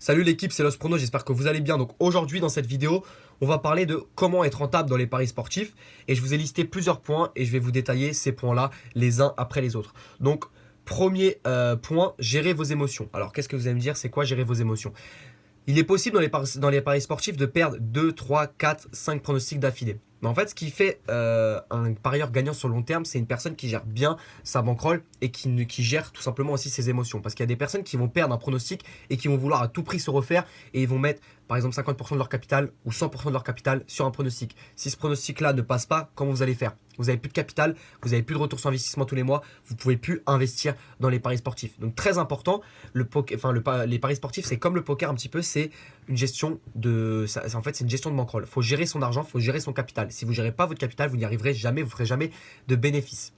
Salut l'équipe, c'est Los Prono, j'espère que vous allez bien. Donc aujourd'hui dans cette vidéo, on va parler de comment être rentable dans les paris sportifs. Et je vous ai listé plusieurs points et je vais vous détailler ces points-là les uns après les autres. Donc premier point, gérer vos émotions. Alors qu'est-ce que vous allez me dire, c'est quoi gérer vos émotions? Il est possible dans les paris sportifs de perdre 2, 3, 4, 5 pronostics d'affilée. Mais en fait, ce qui fait un parieur gagnant sur le long terme, c'est une personne qui gère bien sa bankroll et qui gère tout simplement aussi ses émotions. Parce qu'il y a des personnes qui vont perdre un pronostic et qui vont vouloir à tout prix se refaire et ils vont mettre par exemple 50% de leur capital ou 100% de leur capital sur un pronostic. Si ce pronostic-là ne passe pas, comment vous allez faire? Vous n'avez plus de capital, vous n'avez plus de retour sur investissement tous les mois, vous ne pouvez plus investir dans les paris sportifs. Donc très important, les paris sportifs, c'est comme le poker un petit peu, c'est une gestion en fait, c'est une gestion de bankroll. Il faut gérer son argent, il faut gérer son capital. Si vous ne gérez pas votre capital, vous n'y arriverez jamais, vous ne ferez jamais de bénéfices.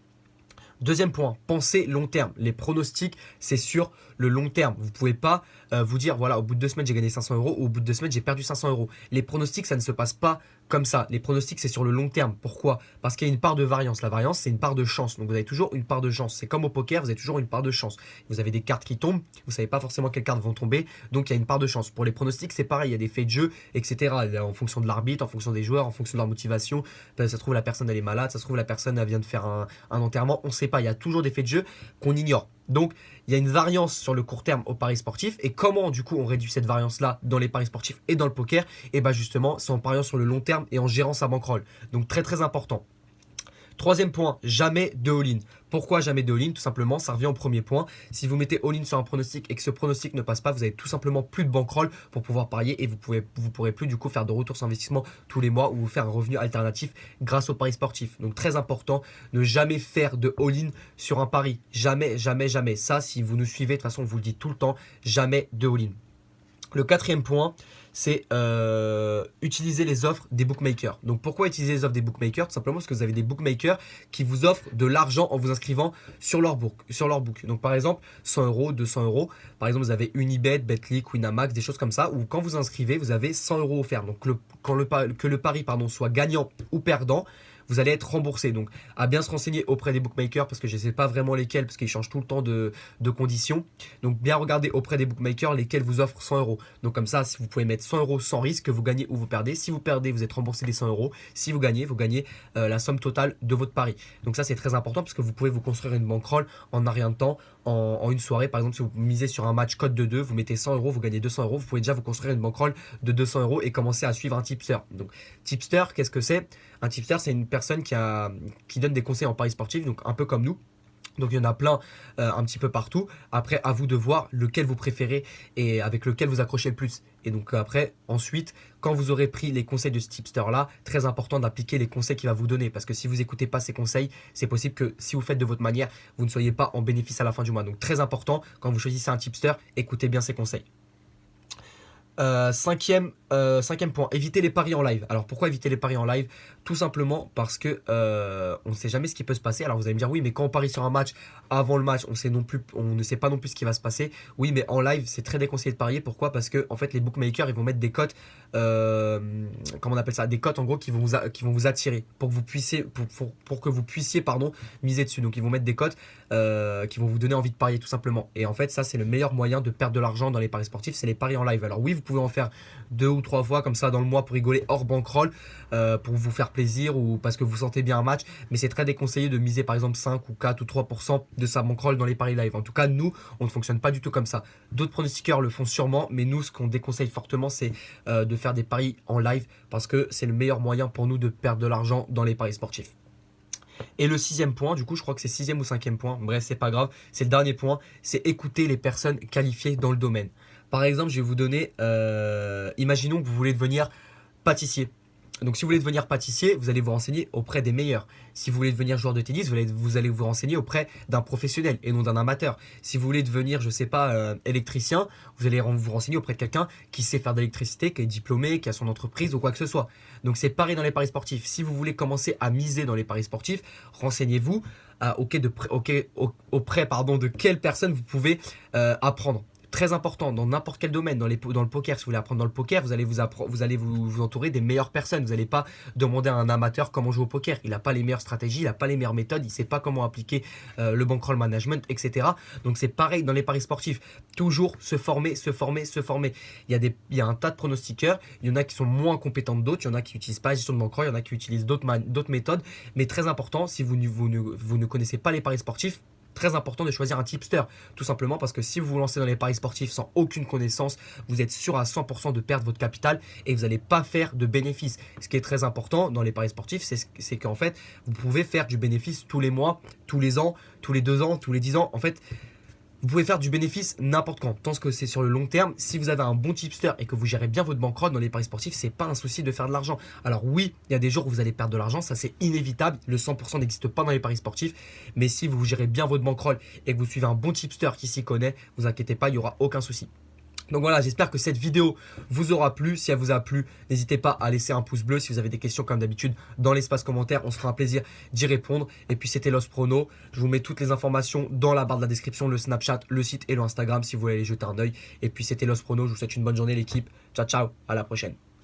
Deuxième point, pensez long terme. Les pronostics, c'est sur le long terme. Vous ne pouvez pas vous dire, voilà, au bout de 2 semaines, j'ai gagné 500 euros, ou au bout de 2 semaines, j'ai perdu 500 euros. Les pronostics, ça ne se passe pas comme ça. Les pronostics, c'est sur le long terme. Pourquoi? Parce qu'il y a une part de variance. La variance, c'est une part de chance. Donc, vous avez toujours une part de chance. C'est comme au poker, vous avez toujours une part de chance. Vous avez des cartes qui tombent, vous ne savez pas forcément quelles cartes vont tomber. Donc, il y a une part de chance. Pour les pronostics, c'est pareil. Il y a des faits de jeu, etc. En fonction de l'arbitre, en fonction des joueurs, en fonction de leur motivation. Ça se trouve, la personne, elle est malade. Ça se trouve, la personne, elle vient de faire un enterrement. On ne sait pas. Il y a toujours des faits de jeu qu'on ignore. Donc, il y a une variance sur le court terme au paris sportif. Et comment, du coup, on réduit cette variance-là dans les paris sportifs et dans le poker? Et bien, justement, c'est en pariant sur le long terme et en gérant sa bankroll. Donc, très, très important. Troisième point, jamais de all-in. Pourquoi jamais de all-in? Tout simplement, ça revient au premier point. Si vous mettez all-in sur un pronostic et que ce pronostic ne passe pas, vous avez tout simplement plus de bankroll pour pouvoir parier et vous pourrez plus du coup faire de retour sur investissement tous les mois ou vous faire un revenu alternatif grâce au pari sportif. Donc très important, ne jamais faire de all-in sur un pari. Jamais, jamais, jamais. Ça, si vous nous suivez, de toute façon, on vous le dit tout le temps, jamais de all-in. Le quatrième point, c'est utiliser les offres des bookmakers. Donc pourquoi utiliser les offres des bookmakers? Tout simplement parce que vous avez des bookmakers qui vous offrent de l'argent en vous inscrivant sur leur book. Donc par exemple, 100 euros, 200 euros. Par exemple, vous avez Unibet, Betclic, Winamax, des choses comme ça, où quand vous inscrivez, vous avez 100 euros offerts. Donc que le pari soit gagnant ou perdant, vous allez être remboursé. Donc, à bien se renseigner auprès des bookmakers parce que je ne sais pas vraiment lesquels parce qu'ils changent tout le temps de conditions. Donc, bien regarder auprès des bookmakers lesquels vous offrent 100 euros. Donc, comme ça, si vous pouvez mettre 100 euros sans risque, vous gagnez ou vous perdez. Si vous perdez, vous êtes remboursé des 100 euros. Si vous gagnez la somme totale de votre pari. Donc, ça, c'est très important parce que vous pouvez vous construire une bankroll en un rien de temps, en une soirée. Par exemple, si vous misez sur un match cote de 2, vous mettez 100 euros, vous gagnez 200 euros. Vous pouvez déjà vous construire une bankroll de 200 euros et commencer à suivre un tipster. Donc, tipster, qu'est-ce que c'est? Un tipster, c'est une personne qui donne des conseils en paris sportif, donc un peu comme nous. Donc il y en a plein un petit peu partout. Après, à vous de voir lequel vous préférez et avec lequel vous accrochez le plus. Et donc après, ensuite, quand vous aurez pris les conseils de ce tipster-là, très important d'appliquer les conseils qu'il va vous donner. Parce que si vous n'écoutez pas ces conseils, c'est possible que si vous faites de votre manière, vous ne soyez pas en bénéfice à la fin du mois. Donc très important, quand vous choisissez un tipster, écoutez bien ses conseils. Cinquième point, éviter les paris en live. Alors pourquoi éviter les paris en live? Tout simplement parce que on ne sait jamais ce qui peut se passer. Alors vous allez me dire oui, mais quand on parie sur un match, avant le match, on ne sait pas non plus ce qui va se passer. Oui, mais en live, c'est très déconseillé de parier. Pourquoi? Parce que en fait, les bookmakers, ils vont mettre des cotes, comment on appelle ça? Des cotes en gros qui vont vous attirer pour que vous puissiez, miser dessus. Donc ils vont mettre des cotes qui vont vous donner envie de parier tout simplement. Et en fait, ça c'est le meilleur moyen de perdre de l'argent dans les paris sportifs, c'est les paris en live. Alors oui, vous pouvez en faire 2 ou 3 fois comme ça dans le mois pour rigoler hors bankroll, pour vous faire plaisir ou parce que vous sentez bien un match, mais c'est très déconseillé de miser par exemple 5 ou 4 ou 3% de sa bankroll dans les paris live. En tout cas, nous, on ne fonctionne pas du tout comme ça. D'autres pronostiqueurs le font sûrement, mais nous, ce qu'on déconseille fortement, c'est de faire des paris en live parce que c'est le meilleur moyen pour nous de perdre de l'argent dans les paris sportifs. Et le sixième point, du coup, je crois que c'est sixième ou cinquième point, bref, c'est pas grave, c'est le dernier point, c'est écouter les personnes qualifiées dans le domaine. Par exemple, je vais vous donner, imaginons que vous voulez devenir pâtissier. Donc si vous voulez devenir pâtissier, vous allez vous renseigner auprès des meilleurs. Si vous voulez devenir joueur de tennis, vous allez vous renseigner auprès d'un professionnel et non d'un amateur. Si vous voulez devenir, je sais pas, électricien, vous allez vous renseigner auprès de quelqu'un qui sait faire de l'électricité, qui est diplômé, qui a son entreprise ou quoi que ce soit. Donc c'est pareil dans les paris sportifs. Si vous voulez commencer à miser dans les paris sportifs, renseignez-vous auprès de quelle personne vous pouvez apprendre. Très important, dans n'importe quel domaine, dans le poker, si vous voulez apprendre dans le poker, vous allez vous entourer des meilleures personnes. Vous n'allez pas demander à un amateur comment jouer au poker. Il n'a pas les meilleures stratégies, il n'a pas les meilleures méthodes, il ne sait pas comment appliquer le bankroll management, etc. Donc c'est pareil dans les paris sportifs. Toujours se former, se former, se former. Il y a un tas de pronostiqueurs, il y en a qui sont moins compétents que d'autres, il y en a qui n'utilisent pas la gestion de bankroll, il y en a qui utilisent d'autres méthodes. Mais très important, si vous ne connaissez pas les paris sportifs, très important de choisir un tipster, tout simplement parce que si vous vous lancez dans les paris sportifs sans aucune connaissance, vous êtes sûr à 100% de perdre votre capital et vous n'allez pas faire de bénéfices. Ce qui est très important dans les paris sportifs, c'est qu'en fait, vous pouvez faire du bénéfice tous les mois, tous les ans, tous les 2 ans, tous les 10 ans. En fait, vous pouvez faire du bénéfice n'importe quand, tant que c'est sur le long terme. Si vous avez un bon tipster et que vous gérez bien votre bankroll dans les paris sportifs, c'est pas un souci de faire de l'argent. Alors oui, il y a des jours où vous allez perdre de l'argent, ça c'est inévitable. Le 100% n'existe pas dans les paris sportifs. Mais si vous gérez bien votre bankroll et que vous suivez un bon tipster qui s'y connaît, vous inquiétez pas, il n'y aura aucun souci. Donc voilà, j'espère que cette vidéo vous aura plu. Si elle vous a plu, n'hésitez pas à laisser un pouce bleu. Si vous avez des questions comme d'habitude dans l'espace commentaire, on se fera un plaisir d'y répondre. Et puis c'était Lost Prono. Je vous mets toutes les informations dans la barre de la description, le Snapchat, le site et le Instagram si vous voulez aller jeter un œil. Et puis c'était Lost Prono. Je vous souhaite une bonne journée l'équipe. Ciao ciao, à la prochaine.